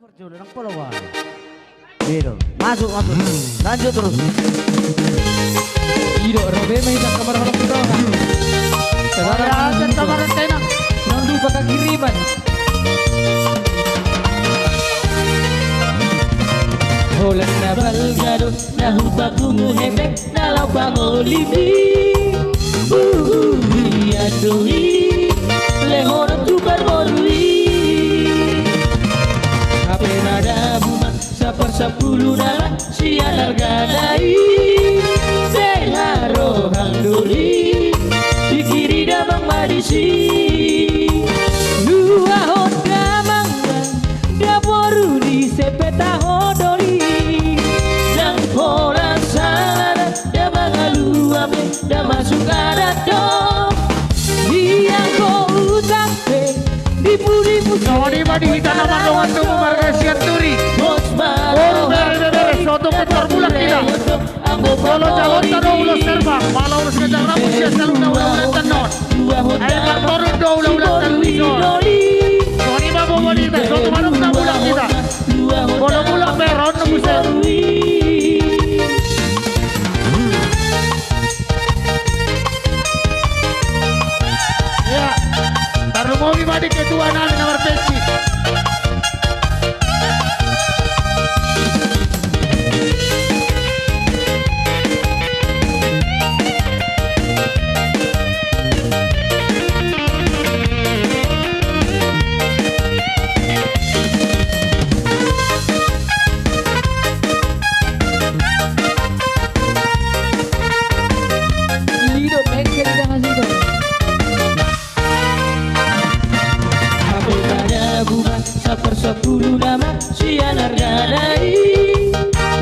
Perjalanan Polewali. Gitu. Masuk. Lanjut terus. Ido Robe main kamar orang kita. Sekarang kamar antena. Jangan lupa kiriman. Holan na balgado na hubakungu hebek na laupangolimi. Adoi lehor tukar borui. Apenada buma sepersepuluh dalam sian hargadai. Seharo handuli di kiri damang madisi. Dua honda mangga daporu di sepeta hodoli. Dan pola salada damang alu ape damasuk adado. Dia ko utape di puri Di badi kita nama doang tunggu marga sianturi. Baru dari soto petor bulan kita. Kalau calon tanah ulah serba, malah urus kejar rambut sia selalu ulah tenon. Ayo kantor ulah televisor. Soni bawa wanita, soto malam tak bulan kita. Kalau bulan meron nunggu saya. Ya, taruh mau gimana ketuanan nomor peci. Sepuluh nama sian hargadai.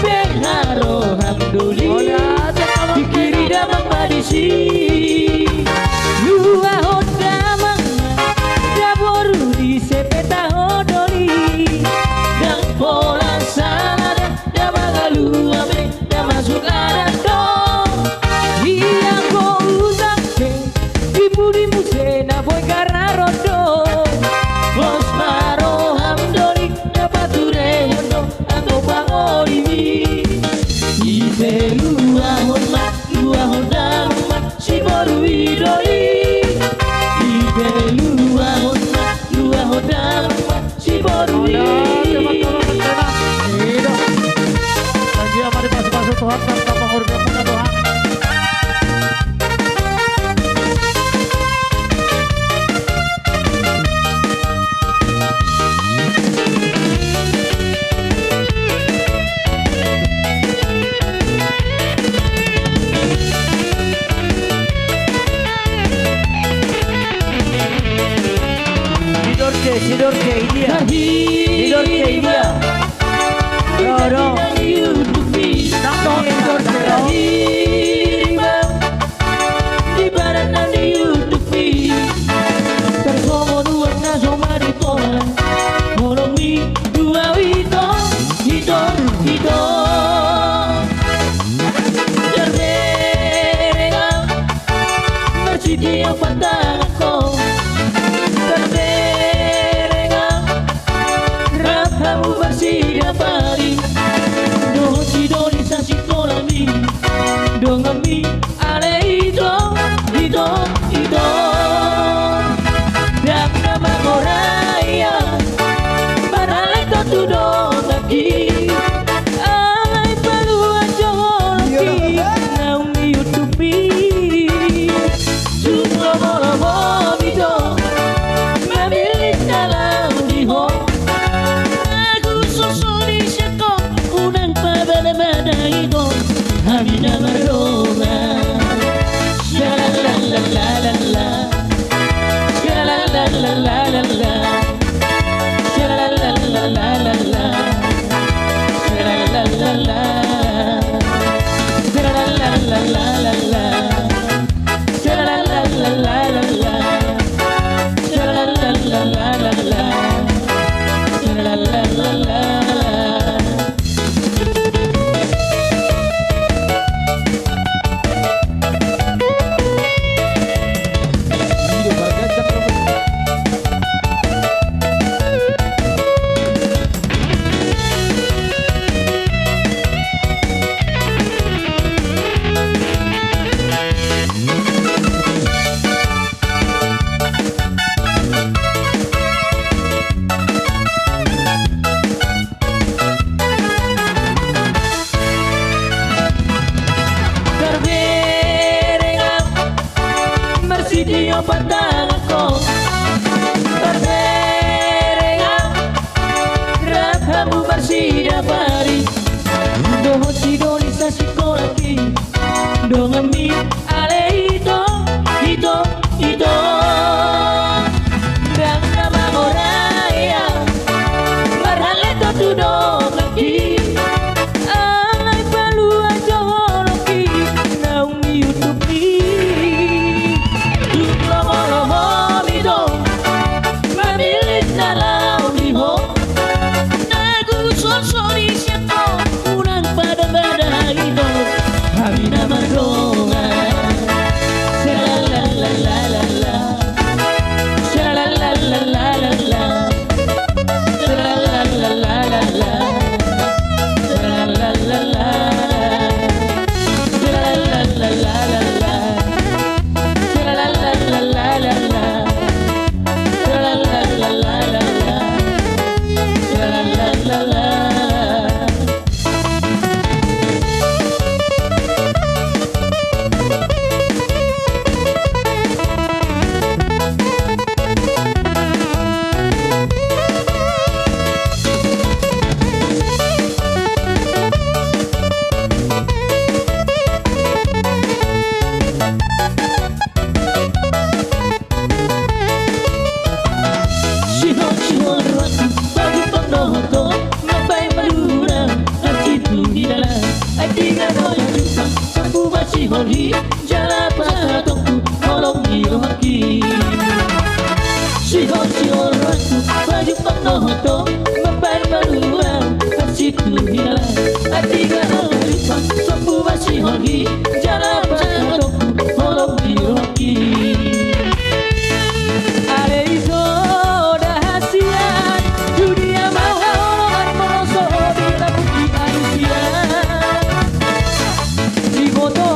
Beharo hamduli di kiri damang madisi. Dua honda mangga daboru di sepeta hodoli. Dan pola salada damang alu abe damasuk adado. Iya ko usape di budi musena boy karena rodo. Bos maro hamdoli dapat rehondo atau pangolimi. Ibe lua honda si baru idoli. Ibe lua honda si baru idoli. Lagi mari masuk Tuhan tanpa menghormati Tuhan. Tidur ke India. Ro. Nak dong tidur ke Ro. Di barat na di YouTube. Tersomo nuang na somari tola. Molomi dua hito. Terberega masih yang pandang aku. Kamu bersih dapari dosi sa sikolami dongami ale ito dan nama koraya baralay to tudong lagi alay paluan joloki naung yutupi sumo mo ito mabilis na lang diho. Hamina maroma, la la la la la la la, la la la la la la, la la la la la la, la la la la, la la la la la la, la la la la la la, la la la la la la, la la la la. video pandanganku berberengan gerak kamu bersida pari doho Indonesia sikolaki dongami ale ito dan nama oraya marhale to tudong lagi alay palu aja holoki naung YouTube ni lomo mido mamilit na lao liho nagu sonsori siento unang pada ito kami naman dongan Holi jala pasatokku tolong dirohaki Sihon raku baju penohoto Bapak baluan Kasihku hilang Hati gak lupa Sembuh masih holi jala pasatokku tolong dirohaki Ale iso dahasian dunia mau haolan meloso di labuki manusia di foto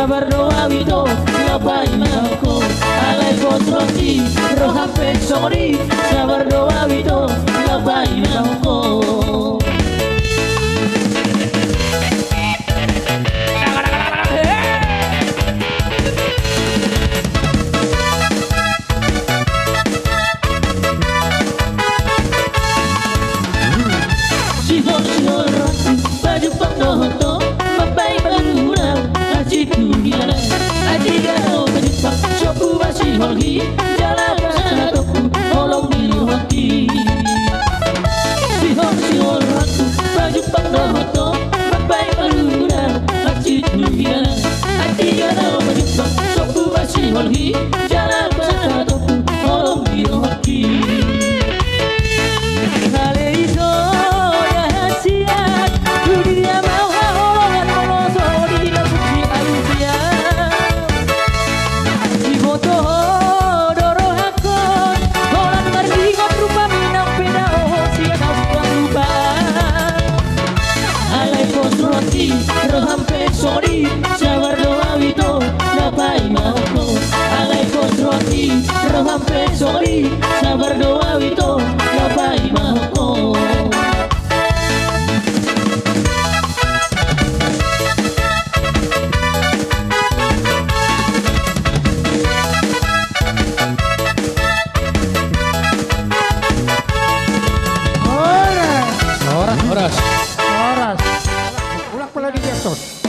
sabar doa wito ngapain mau alai posroti rohampe sorry sabar doa wito ngapain mau sihon ratu baju penohoto mapai balurang Ajiku gila Ajiga no kejumpa Sopu masih holgi Jalan pasatoku Tolong diluhaki Sihon ratu Baju pangdohoto Bapai balurang Ajiku gila Ajiga no kejumpa Sopu masih holgi Jalan pasatoku Tolong diluhaki Hale iso ya hasiat Dunia mau haolan moloso di labuki alusia di foto doro hakon holan mardingot rupa minang peda oh siang lupa alai pos roti rohampe sorry sabar doa wito ngapai mau alai pos roti rohampe sorry sabar doa wito ngapai mau Horas. Ulang pala di Gerson.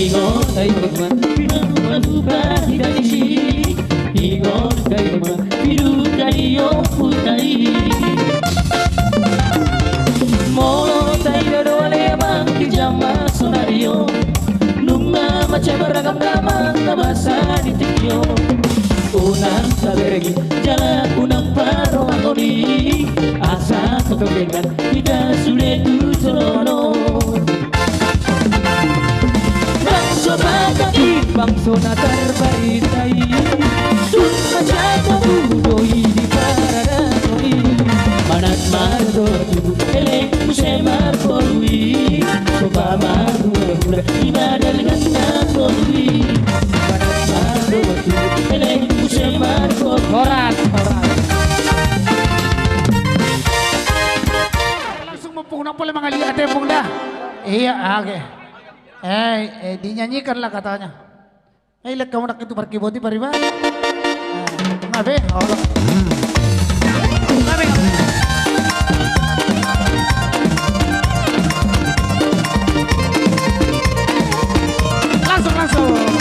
Ingon kayo man Pinumalupa tidak di sini Ingon kayo man Pinumalupa kayo putay Molo tayo dole mang Kijama sonario Nunga macam beragam damang Nabasa di tikyo Unang saberegi Jalan unang paro angoni Asa kepengan Kita sudah tujurono Bangso bataki Bangso na terparitai Summa jatuh budoi di paradoi Manat mardotu Elek musemar polui Soba marhura Ibadah dengan polui Manat mardotu Elek musemar polui Horas. Langsung mempungna pula mga lihat ya pungda. Iya, oke. Dinyanyikanlah katanya. Lihat kamu nak itu parkiboti pariba. Ngabe, Allah. Ngabe. Langsung.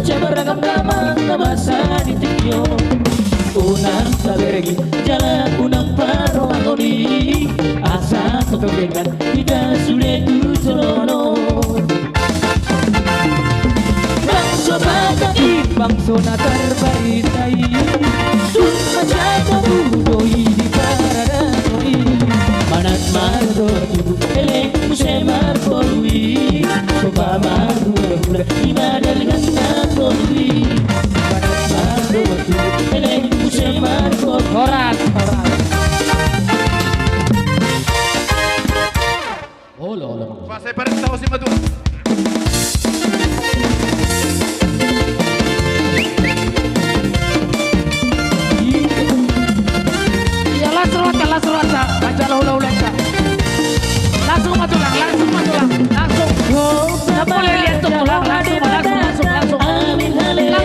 baca beragam nama sa ditikyo. Unang tabergi jalan unang paromangoni asa kekebengan tidak sulit tujono. Bangso bagaki bangso na terbaritai sun majata budoi di paradoi manat mardo tubu elek musemar polui coba maru hula imadal ganna polui manat mardo tubu elek musemar polui. Koran. Fa, sei parente si madura. Ya langsung aja, baca hula-hula aja. Langsung matulang. Nggak boleh lihat tuh pulang, langsung. Langsung matulang. Langsung. Amin haleluya.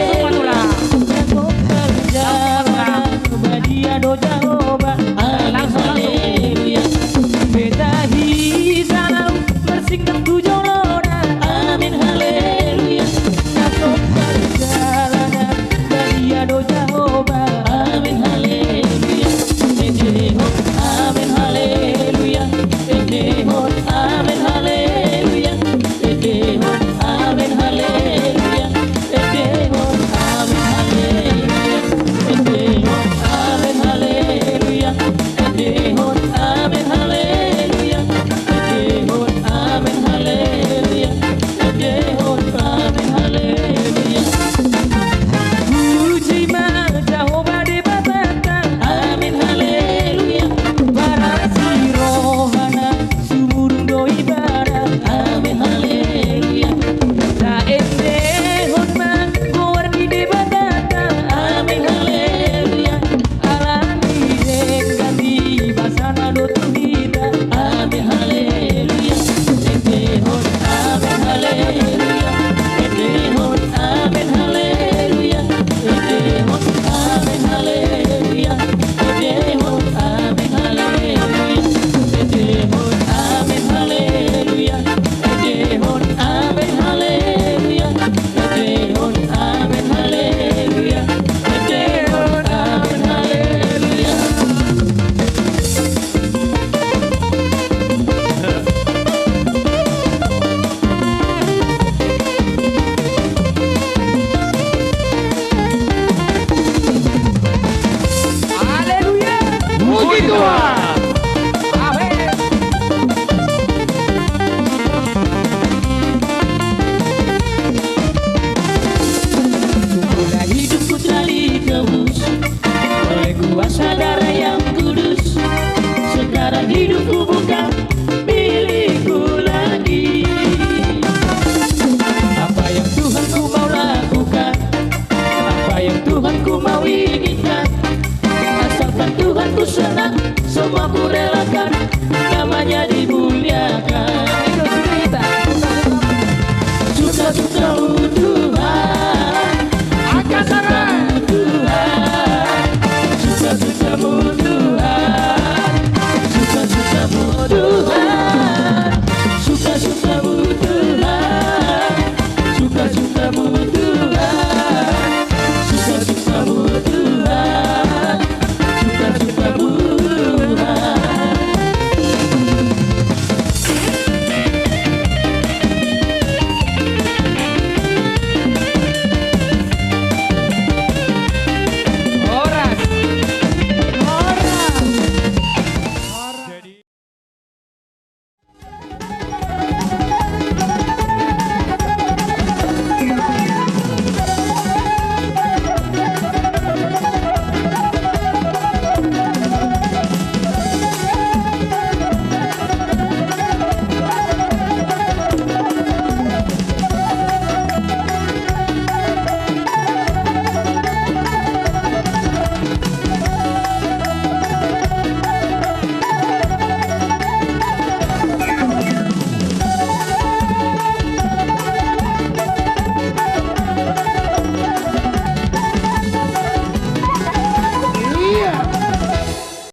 Semua